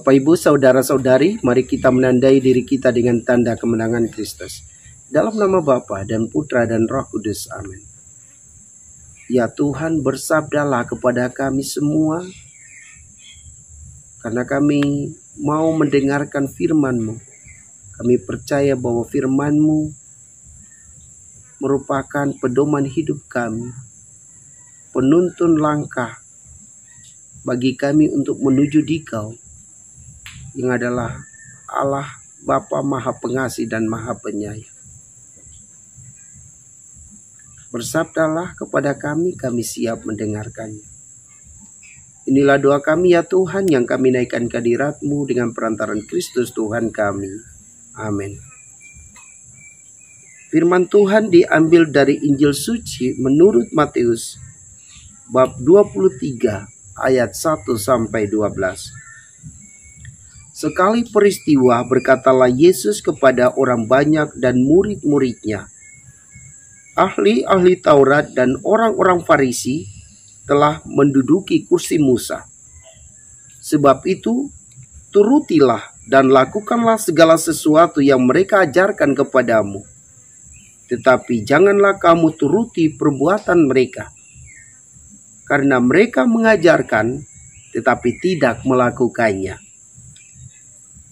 Bapak Ibu, saudara-saudari, mari kita menandai diri kita dengan tanda kemenangan Kristus. Dalam nama Bapa dan Putra dan Roh Kudus. Amin. Ya Tuhan, bersabdalah kepada kami semua, karena kami mau mendengarkan firman-Mu. Kami percaya bahwa firman-Mu merupakan pedoman hidup kami, penuntun langkah bagi kami untuk menuju Dikau, yang adalah Allah Bapa Maha Pengasih dan Maha Penyayang. Bersabdalah kepada kami, kami siap mendengarkannya. Inilah doa kami ya Tuhan, yang kami naikkan ke hadirat-Mu dengan perantaran Kristus Tuhan kami. Amin. Firman Tuhan diambil dari Injil Suci menurut Matius bab 23 ayat 1 sampai 12. Sekali peristiwa berkatalah Yesus kepada orang banyak dan murid-muridnya, ahli-ahli Taurat dan orang-orang Farisi telah menduduki kursi Musa. Sebab itu, turutilah dan lakukanlah segala sesuatu yang mereka ajarkan kepadamu. Tetapi janganlah kamu turuti perbuatan mereka, karena mereka mengajarkan tetapi tidak melakukannya.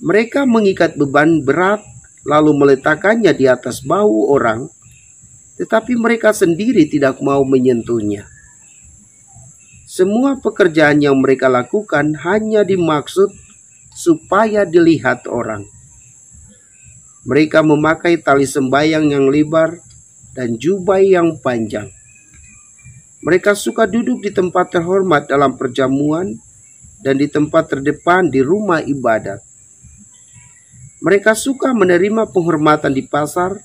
Mereka mengikat beban berat lalu meletakkannya di atas bahu orang, tetapi mereka sendiri tidak mau menyentuhnya. Semua pekerjaan yang mereka lakukan hanya dimaksud supaya dilihat orang. Mereka memakai tali sembayang yang lebar dan jubah yang panjang. Mereka suka duduk di tempat terhormat dalam perjamuan dan di tempat terdepan di rumah ibadat. Mereka suka menerima penghormatan di pasar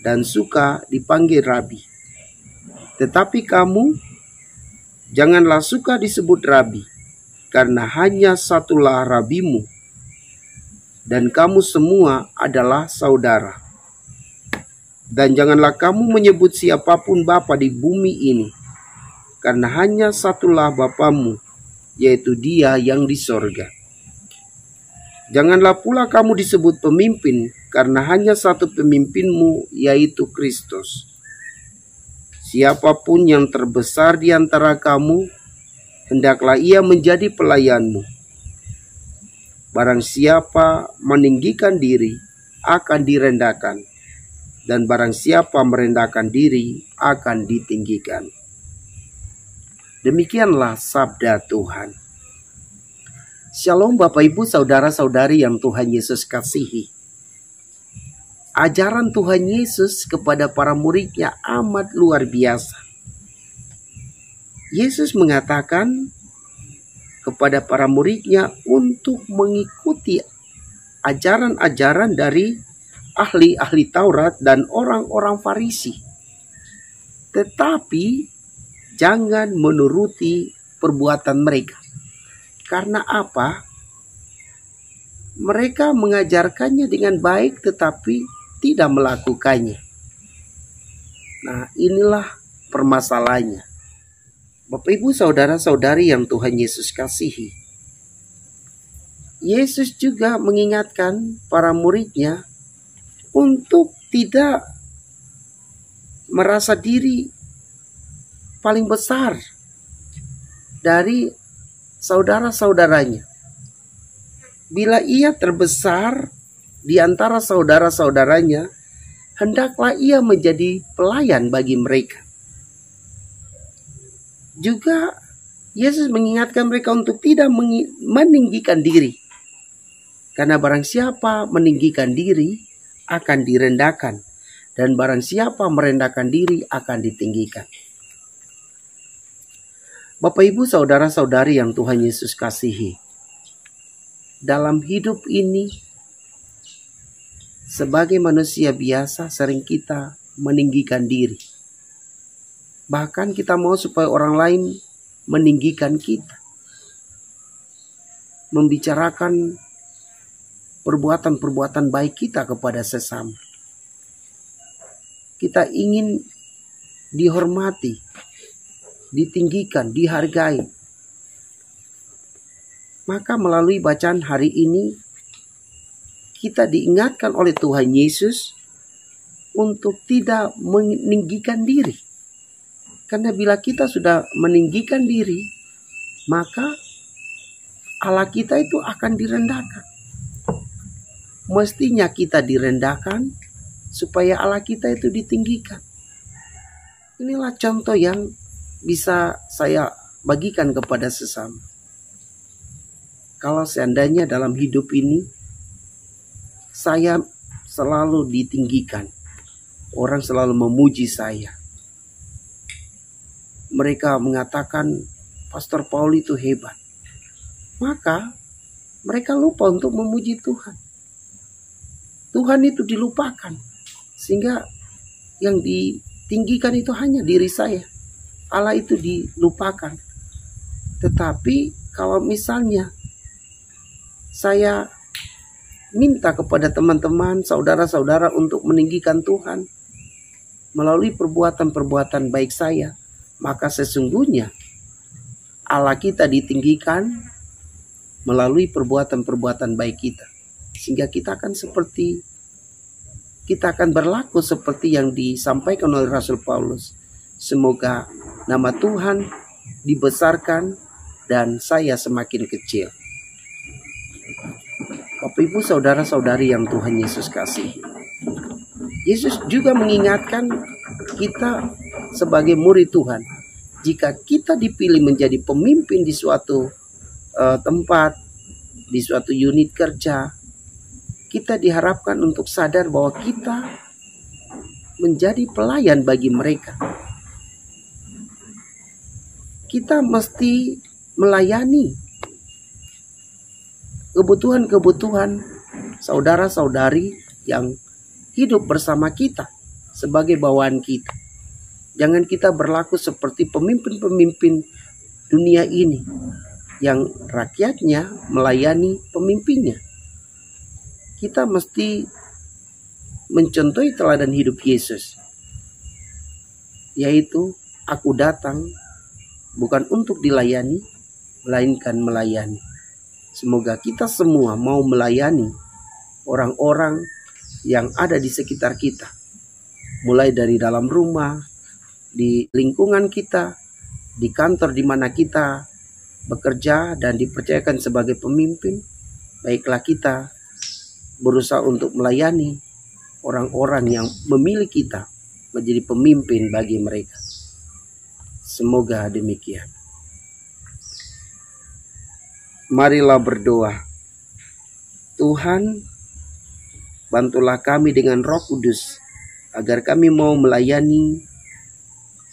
dan suka dipanggil rabi. Tetapi kamu, janganlah suka disebut rabi, karena hanya satulah rabimu, dan kamu semua adalah saudara. Dan janganlah kamu menyebut siapapun bapa di bumi ini, karena hanya satulah Bapamu, yaitu Dia yang di sorga. Janganlah pula kamu disebut pemimpin, karena hanya satu pemimpinmu, yaitu Kristus. Siapapun yang terbesar di antara kamu, hendaklah ia menjadi pelayanmu. Barang siapa meninggikan diri, akan direndahkan, dan barang siapa merendahkan diri, akan ditinggikan. Demikianlah sabda Tuhan. Shalom Bapak Ibu, saudara-saudari yang Tuhan Yesus kasihi. Ajaran Tuhan Yesus kepada para muridnya amat luar biasa. Yesus mengatakan kepada para muridnya untuk mengikuti ajaran-ajaran dari ahli-ahli Taurat dan orang-orang Farisi. Tetapi jangan menuruti perbuatan mereka. Karena apa? Mereka mengajarkannya dengan baik tetapi tidak melakukannya. Nah, inilah permasalahannya. Bapak Ibu, saudara-saudari yang Tuhan Yesus kasihi. Yesus juga mengingatkan para muridnya untuk tidak merasa diri paling besar dari saudara-saudaranya. Bila ia terbesar di antara saudara-saudaranya, hendaklah ia menjadi pelayan bagi mereka. Juga Yesus mengingatkan mereka untuk tidak meninggikan diri. Karena barang siapa meninggikan diri akan direndahkan, dan barang siapa merendahkan diri akan ditinggikan. Bapak Ibu, saudara-saudari yang Tuhan Yesus kasihi. Dalam hidup ini, sebagai manusia biasa sering kita meninggikan diri. Bahkan kita mau supaya orang lain meninggikan kita. Membicarakan perbuatan-perbuatan baik kita kepada sesama. Kita ingin dihormati, ditinggikan, dihargai. Maka melalui bacaan hari ini, kita diingatkan oleh Tuhan Yesus untuk tidak meninggikan diri. Karena bila kita sudah meninggikan diri, maka Allah kita itu akan direndahkan. Mestinya kita direndahkan supaya Allah kita itu ditinggikan. Inilah contoh yang bisa saya bagikan kepada sesama. Kalau seandainya dalam hidup ini saya selalu ditinggikan, orang selalu memuji saya, mereka mengatakan Pastor Paul itu hebat, maka mereka lupa untuk memuji Tuhan. Tuhan itu dilupakan, sehingga yang ditinggikan itu hanya diri saya. Allah itu dilupakan. Tetapi kalau misalnya saya minta kepada teman-teman, saudara-saudara untuk meninggikan Tuhan melalui perbuatan-perbuatan baik saya, maka sesungguhnya Allah kita ditinggikan melalui perbuatan-perbuatan baik kita. Sehingga kita akan berlaku seperti yang disampaikan oleh Rasul Paulus. Semoga nama Tuhan dibesarkan dan saya semakin kecil. Bapak Ibu saudara-saudari yang Tuhan Yesus kasihi, Yesus juga mengingatkan kita sebagai murid Tuhan. Jika kita dipilih menjadi pemimpin di suatu tempat, di suatu unit kerja, kita diharapkan untuk sadar bahwa kita menjadi pelayan bagi mereka. Kita mesti melayani kebutuhan-kebutuhan saudara-saudari yang hidup bersama kita sebagai bawaan kita. Jangan kita berlaku seperti pemimpin-pemimpin dunia ini yang rakyatnya melayani pemimpinnya. Kita mesti mencontohi teladan hidup Yesus, yaitu aku datang bukan untuk dilayani, melainkan melayani. Semoga kita semua mau melayani orang-orang yang ada di sekitar kita. Mulai dari dalam rumah, di lingkungan kita, di kantor di mana kita bekerja dan dipercayakan sebagai pemimpin. Baiklah kita berusaha untuk melayani orang-orang yang memilih kita menjadi pemimpin bagi mereka. Semoga demikian. Marilah berdoa. Tuhan, bantulah kami dengan Roh Kudus agar kami mau melayani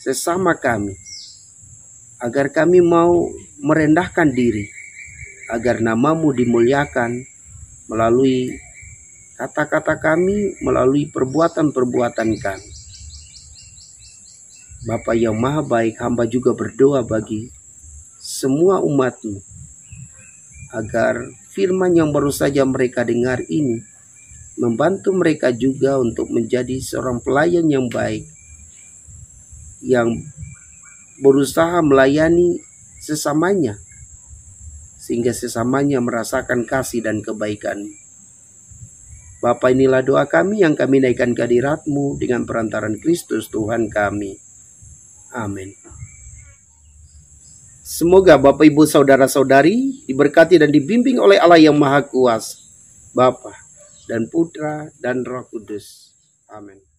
sesama kami, agar kami mau merendahkan diri, agar nama-Mu dimuliakan melalui kata-kata kami, melalui perbuatan-perbuatan kami. Bapa yang Maha Baik, hamba juga berdoa bagi semua umat-Mu, agar firman yang baru saja mereka dengar ini membantu mereka juga untuk menjadi seorang pelayan yang baik, yang berusaha melayani sesamanya, sehingga sesamanya merasakan kasih dan kebaikan. Bapa, inilah doa kami yang kami naikkan ke hadirat-Mu dengan perantaran Kristus Tuhan kami. Amin. Semoga Bapak Ibu saudara-saudari diberkati dan dibimbing oleh Allah yang Maha Kuasa, Bapa dan Putra dan Roh Kudus. Amin.